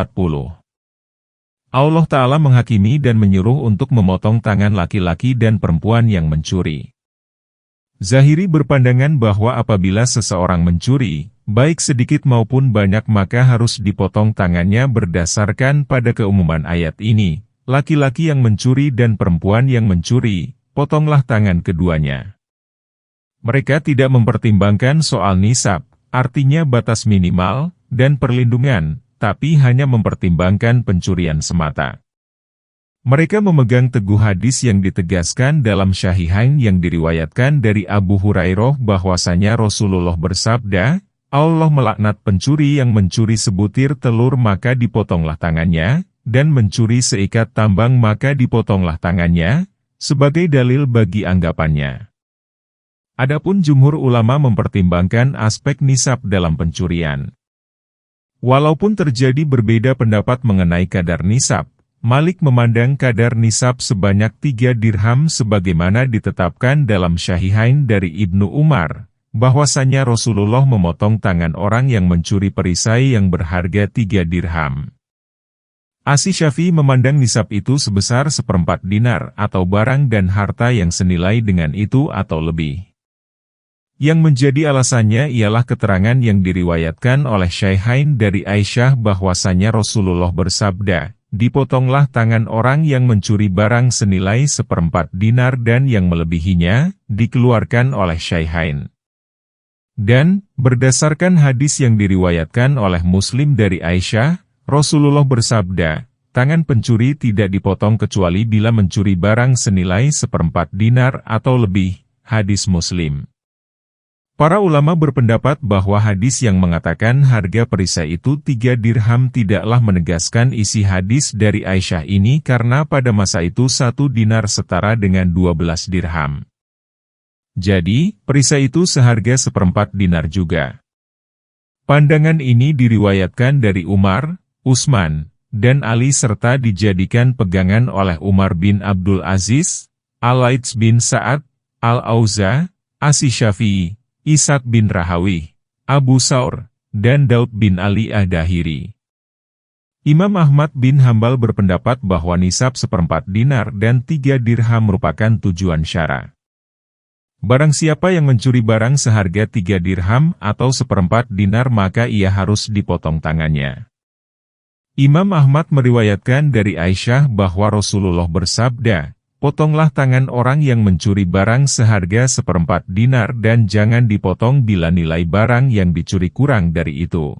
Speaker 1: Allah Ta'ala menghakimi dan menyuruh untuk memotong tangan laki-laki dan perempuan yang mencuri. Zahiri berpandangan bahwa apabila seseorang mencuri, baik sedikit maupun banyak maka harus dipotong tangannya berdasarkan pada keumuman ayat ini. Laki-laki yang mencuri dan perempuan yang mencuri, potonglah tangan keduanya. Mereka tidak mempertimbangkan soal nisab, artinya batas minimal, dan perlindungan, tapi hanya mempertimbangkan pencurian semata. Mereka memegang teguh hadis yang ditegaskan dalam Syahihain yang diriwayatkan dari Abu Hurairah bahwasanya Rasulullah bersabda, Allah melaknat pencuri yang mencuri sebutir telur maka dipotonglah tangannya, dan mencuri seikat tambang maka dipotonglah tangannya, sebagai dalil bagi anggapannya. Adapun jumhur ulama mempertimbangkan aspek nisab dalam pencurian. Walaupun terjadi berbeda pendapat mengenai kadar nisab, Malik memandang kadar nisab sebanyak 3 dirham sebagaimana ditetapkan dalam Syahihain dari Ibnu Umar, bahwasanya Rasulullah memotong tangan orang yang mencuri perisai yang berharga 3 dirham. Asy-Syafi'i memandang nisab itu sebesar 1/4 dinar atau barang dan harta yang senilai dengan itu atau lebih. Yang menjadi alasannya ialah keterangan yang diriwayatkan oleh Syahihain dari Aisyah bahwasanya Rasulullah bersabda, dipotonglah tangan orang yang mencuri barang senilai 1/4 dinar dan yang melebihinya, dikeluarkan oleh Syahihain. Dan, berdasarkan hadis yang diriwayatkan oleh Muslim dari Aisyah, Rasulullah bersabda, tangan pencuri tidak dipotong kecuali bila mencuri barang senilai 1/4 dinar atau lebih, hadis Muslim. Para ulama berpendapat bahwa hadis yang mengatakan harga perisai itu 3 dirham tidaklah menegaskan isi hadis dari Aisyah ini karena pada masa itu 1 dinar setara dengan 12 dirham. Jadi, perisai itu seharga 1/4 dinar juga. Pandangan ini diriwayatkan dari Umar, Utsman, dan Ali serta dijadikan pegangan oleh Umar bin Abdul Aziz, Al-Laits bin Sa'ad, Al-Auza, Asy-Syafi'i, Ishaq bin Rahawi, Abu Saur, dan Daud bin Ali Ad-Dahiri. Imam Ahmad bin Hambal berpendapat bahwa nisab 1/4 dinar dan 3 dirham merupakan tujuan syara. Barang siapa yang mencuri barang seharga 3 dirham atau 1/4 dinar maka ia harus dipotong tangannya. Imam Ahmad meriwayatkan dari Aisyah bahwa Rasulullah bersabda, "Potonglah tangan orang yang mencuri barang seharga 1/4 dinar dan jangan dipotong bila nilai barang yang dicuri kurang dari itu."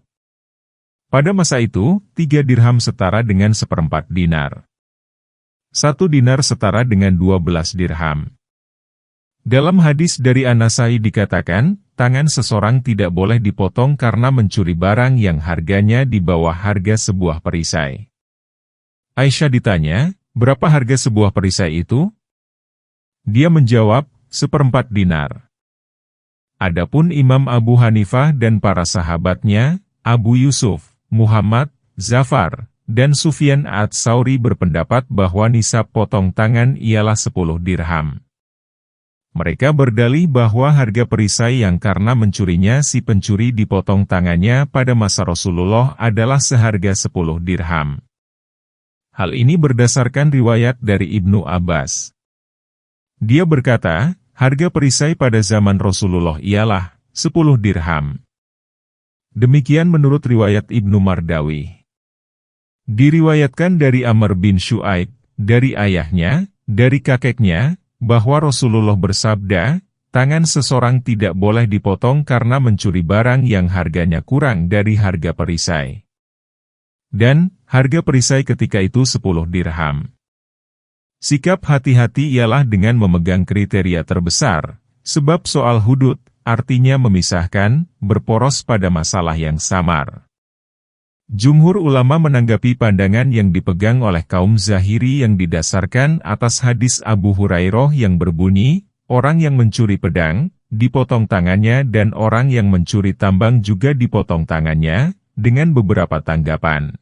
Speaker 1: Pada masa itu, 3 dirham setara dengan 1/4 dinar. 1 dinar setara dengan 12 dirham. Dalam hadis dari An-Nasai dikatakan, tangan seseorang tidak boleh dipotong karena mencuri barang yang harganya di bawah harga sebuah perisai. Aisyah ditanya, "Berapa harga sebuah perisai itu?" Dia menjawab, 1/4 dinar. Adapun Imam Abu Hanifah dan para sahabatnya, Abu Yusuf, Muhammad, Zafar, dan Sufyan Ats-Tsauri berpendapat bahwa nisab potong tangan ialah 10 dirham. Mereka berdalih bahwa harga perisai yang karena mencurinya si pencuri dipotong tangannya pada masa Rasulullah adalah seharga 10 dirham. Hal ini berdasarkan riwayat dari Ibnu Abbas. Dia berkata, harga perisai pada zaman Rasulullah ialah 10 dirham. Demikian menurut riwayat Ibnu Mardawi. Diriwayatkan dari Amr bin Syuaib, dari ayahnya, dari kakeknya, bahwa Rasulullah bersabda, tangan seseorang tidak boleh dipotong karena mencuri barang yang harganya kurang dari harga perisai. Dan, harga perisai ketika itu 10 dirham. Sikap hati-hati ialah dengan memegang kriteria terbesar, sebab soal hudud, artinya memisahkan, berporos pada masalah yang samar. Jumhur ulama menanggapi pandangan yang dipegang oleh kaum Zahiri yang didasarkan atas hadis Abu Hurairah yang berbunyi, orang yang mencuri pedang, dipotong tangannya dan orang yang mencuri tambang juga dipotong tangannya, dengan beberapa tanggapan.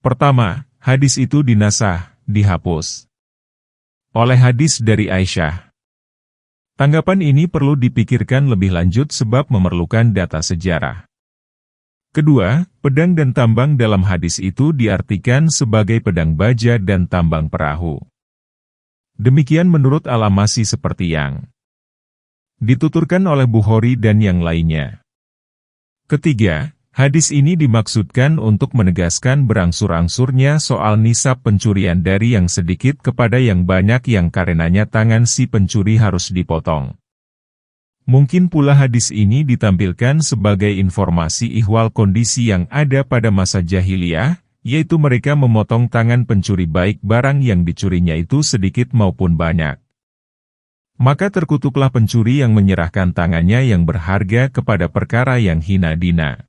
Speaker 1: Pertama, hadis itu dinasah, dihapus oleh hadis dari Aisyah. Tanggapan ini perlu dipikirkan lebih lanjut sebab memerlukan data sejarah. Kedua, pedang dan tambang dalam hadis itu diartikan sebagai pedang baja dan tambang perahu. Demikian menurut Al-Amasi seperti yang dituturkan oleh Bukhari dan yang lainnya. Ketiga, hadis ini dimaksudkan untuk menegaskan berangsur-angsurnya soal nisab pencurian dari yang sedikit kepada yang banyak yang karenanya tangan si pencuri harus dipotong. Mungkin pula hadis ini ditampilkan sebagai informasi ihwal kondisi yang ada pada masa jahiliyah, yaitu mereka memotong tangan pencuri baik barang yang dicurinya itu sedikit maupun banyak. Maka terkutuklah pencuri yang menyerahkan tangannya yang berharga kepada perkara yang hina dina.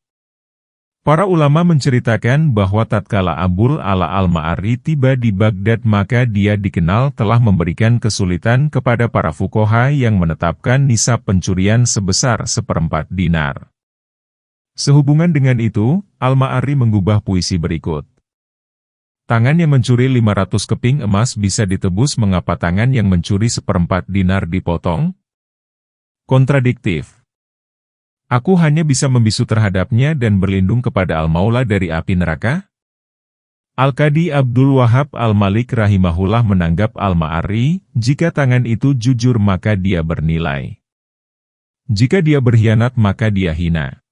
Speaker 1: Para ulama menceritakan bahwa tatkala Abul Ala Al-Ma'ari tiba di Baghdad maka dia dikenal telah memberikan kesulitan kepada para fuqaha yang menetapkan nisab pencurian sebesar 1/4 dinar. Sehubungan dengan itu, Al-Ma'ari menggubah puisi berikut. Tangan yang mencuri 500 keping emas bisa ditebus mengapa tangan yang mencuri 1/4 dinar dipotong? Kontradiktif. Aku hanya bisa membisu terhadapnya dan berlindung kepada Al-Maula dari api neraka? Al-Qadi Abdul Wahab Al-Malik rahimahullah menanggap Al-Ma'ari, jika tangan itu jujur maka dia bernilai. Jika dia berkhianat maka dia hina.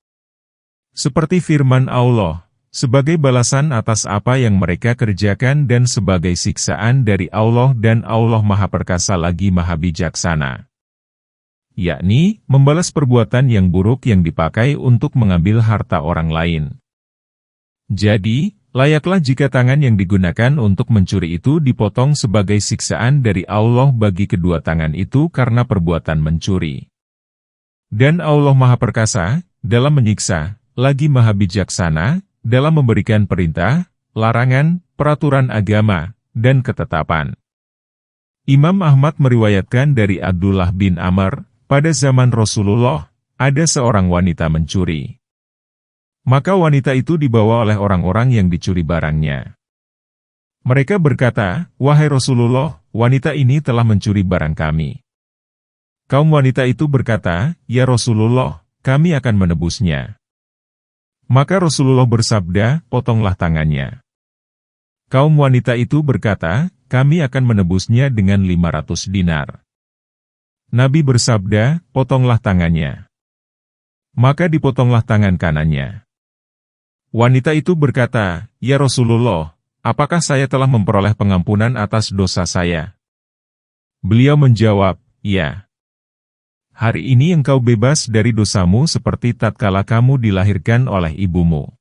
Speaker 1: Seperti firman Allah, sebagai balasan atas apa yang mereka kerjakan dan sebagai siksaan dari Allah dan Allah Maha Perkasa lagi Maha Bijaksana. Yakni, membalas perbuatan yang buruk yang dipakai untuk mengambil harta orang lain. Jadi, layaklah jika tangan yang digunakan untuk mencuri itu dipotong sebagai siksaan dari Allah bagi kedua tangan itu karena perbuatan mencuri. Dan Allah Maha Perkasa, dalam menyiksa, lagi Maha Bijaksana, dalam memberikan perintah, larangan, peraturan agama, dan ketetapan. Imam Ahmad meriwayatkan dari Abdullah bin Amr, pada zaman Rasulullah, ada seorang wanita mencuri. Maka wanita itu dibawa oleh orang-orang yang dicuri barangnya. Mereka berkata, "Wahai Rasulullah, wanita ini telah mencuri barang kami." Kaum wanita itu berkata, "Ya Rasulullah, kami akan menebusnya." Maka Rasulullah bersabda, "Potonglah tangannya." Kaum wanita itu berkata, "Kami akan menebusnya dengan 500 dinar." Nabi bersabda, "Potonglah tangannya." Maka dipotonglah tangan kanannya. Wanita itu berkata, "Ya Rasulullah, apakah saya telah memperoleh pengampunan atas dosa saya?" Beliau menjawab, "Ya. Hari ini engkau bebas dari dosamu seperti tatkala kamu dilahirkan oleh ibumu."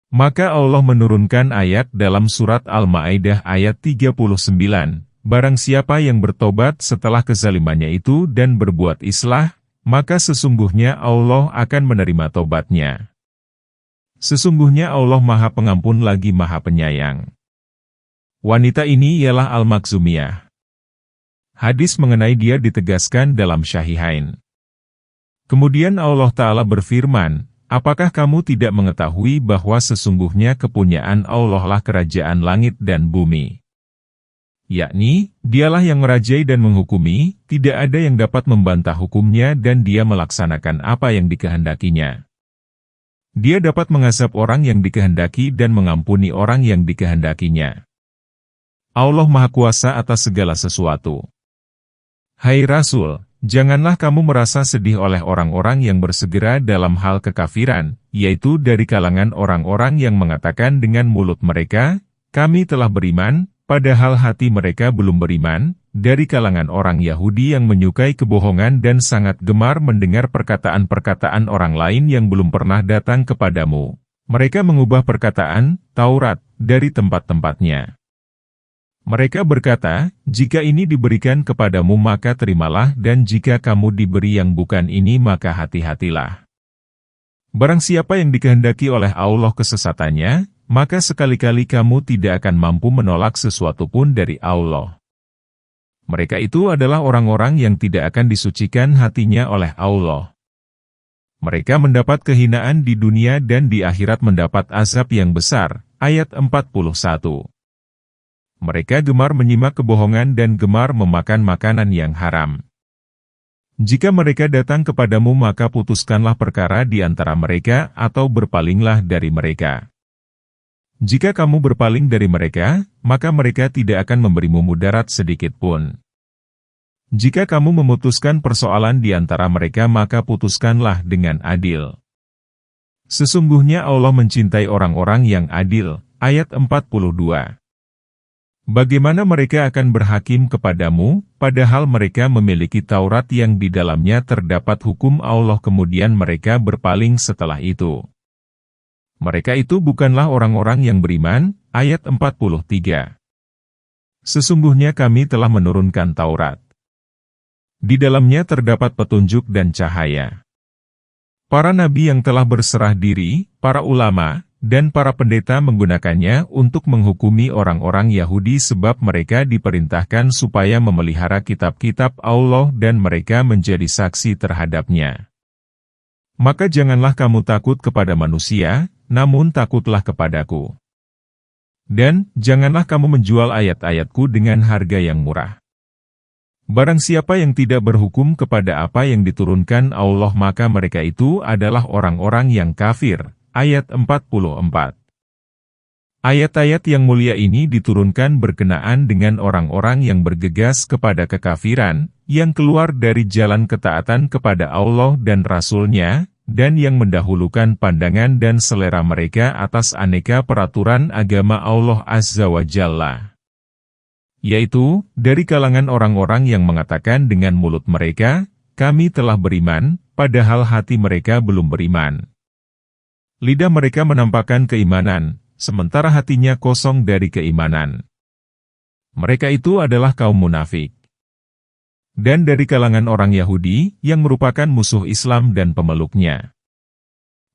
Speaker 1: Maka Allah menurunkan ayat dalam surat Al-Maidah ayat 39, "Barang siapa yang bertobat setelah kezalimannya itu dan berbuat islah, maka sesungguhnya Allah akan menerima tobatnya. Sesungguhnya Allah Maha Pengampun lagi Maha Penyayang." Wanita ini ialah Al-Makhzumiyah. Hadis mengenai dia ditegaskan dalam Syahihain. Kemudian Allah Ta'ala berfirman, "Apakah kamu tidak mengetahui bahwa sesungguhnya kepunyaan Allah lah kerajaan langit dan bumi? Yakni, dialah yang merajai dan menghukumi, tidak ada yang dapat membantah hukumnya dan dia melaksanakan apa yang dikehendakinya. Dia dapat mengazab orang yang dikehendaki dan mengampuni orang yang dikehendakinya. Allah Maha Kuasa atas segala sesuatu." Hai Rasul, janganlah kamu merasa sedih oleh orang-orang yang bersegera dalam hal kekafiran, yaitu dari kalangan orang-orang yang mengatakan dengan mulut mereka, "Kami telah beriman," padahal hati mereka belum beriman, dari kalangan orang Yahudi yang menyukai kebohongan dan sangat gemar mendengar perkataan-perkataan orang lain yang belum pernah datang kepadamu. Mereka mengubah perkataan Taurat dari tempat-tempatnya. Mereka berkata, "Jika ini diberikan kepadamu maka terimalah dan jika kamu diberi yang bukan ini maka hati-hatilah. Barang siapa yang dikehendaki oleh Allah kesesatannya, maka sekali-kali kamu tidak akan mampu menolak sesuatu pun dari Allah." Mereka itu adalah orang-orang yang tidak akan disucikan hatinya oleh Allah. Mereka mendapat kehinaan di dunia dan di akhirat mendapat azab yang besar. Ayat 41. Mereka gemar menyimak kebohongan dan gemar memakan makanan yang haram. Jika mereka datang kepadamu maka putuskanlah perkara di antara mereka atau berpalinglah dari mereka. Jika kamu berpaling dari mereka, maka mereka tidak akan memberimu mudarat sedikit pun. Jika kamu memutuskan persoalan di antara mereka maka putuskanlah dengan adil. Sesungguhnya Allah mencintai orang-orang yang adil. Ayat 42. Bagaimana mereka akan berhakim kepadamu, padahal mereka memiliki Taurat yang di dalamnya terdapat hukum Allah kemudian mereka berpaling setelah itu. Mereka itu bukanlah orang-orang yang beriman. Ayat 43. Sesungguhnya kami telah menurunkan Taurat. Di dalamnya terdapat petunjuk dan cahaya. Para nabi yang telah berserah diri, para ulama, dan para pendeta menggunakannya untuk menghukumi orang-orang Yahudi sebab mereka diperintahkan supaya memelihara kitab-kitab Allah dan mereka menjadi saksi terhadapnya. Maka janganlah kamu takut kepada manusia, namun takutlah kepadaku. Dan janganlah kamu menjual ayat-ayatku dengan harga yang murah. Barang siapa yang tidak berhukum kepada apa yang diturunkan Allah maka mereka itu adalah orang-orang yang kafir. Ayat 44. Ayat-ayat yang mulia ini diturunkan berkenaan dengan orang-orang yang bergegas kepada kekafiran, yang keluar dari jalan ketaatan kepada Allah dan Rasul-Nya, dan yang mendahulukan pandangan dan selera mereka atas aneka peraturan agama Allah Azza wa Jalla. Yaitu, dari kalangan orang-orang yang mengatakan dengan mulut mereka, "Kami telah beriman," padahal hati mereka belum beriman. Lidah mereka menampakkan keimanan, sementara hatinya kosong dari keimanan. Mereka itu adalah kaum munafik. dan dari kalangan orang Yahudi yang merupakan musuh Islam dan pemeluknya.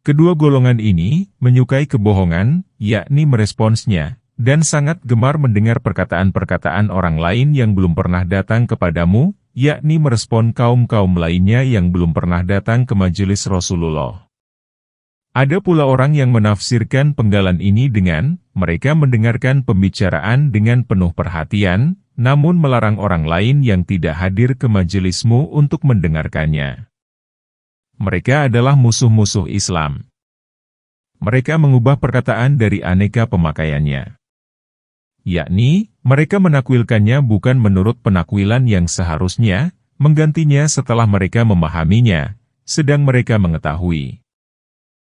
Speaker 1: Kedua golongan ini menyukai kebohongan, yakni meresponsnya, dan sangat gemar mendengar perkataan-perkataan orang lain yang belum pernah datang kepadamu, yakni merespon kaum-kaum lainnya yang belum pernah datang ke majelis Rasulullah. Ada pula orang yang menafsirkan penggalan ini dengan, mereka mendengarkan pembicaraan dengan penuh perhatian, namun melarang orang lain yang tidak hadir ke majelismu untuk mendengarkannya. Mereka adalah musuh-musuh Islam. Mereka mengubah perkataan dari aneka pemakaiannya. Yakni, mereka menakwilkannya bukan menurut penakwilan yang seharusnya, menggantinya setelah mereka memahaminya, sedang mereka mengetahui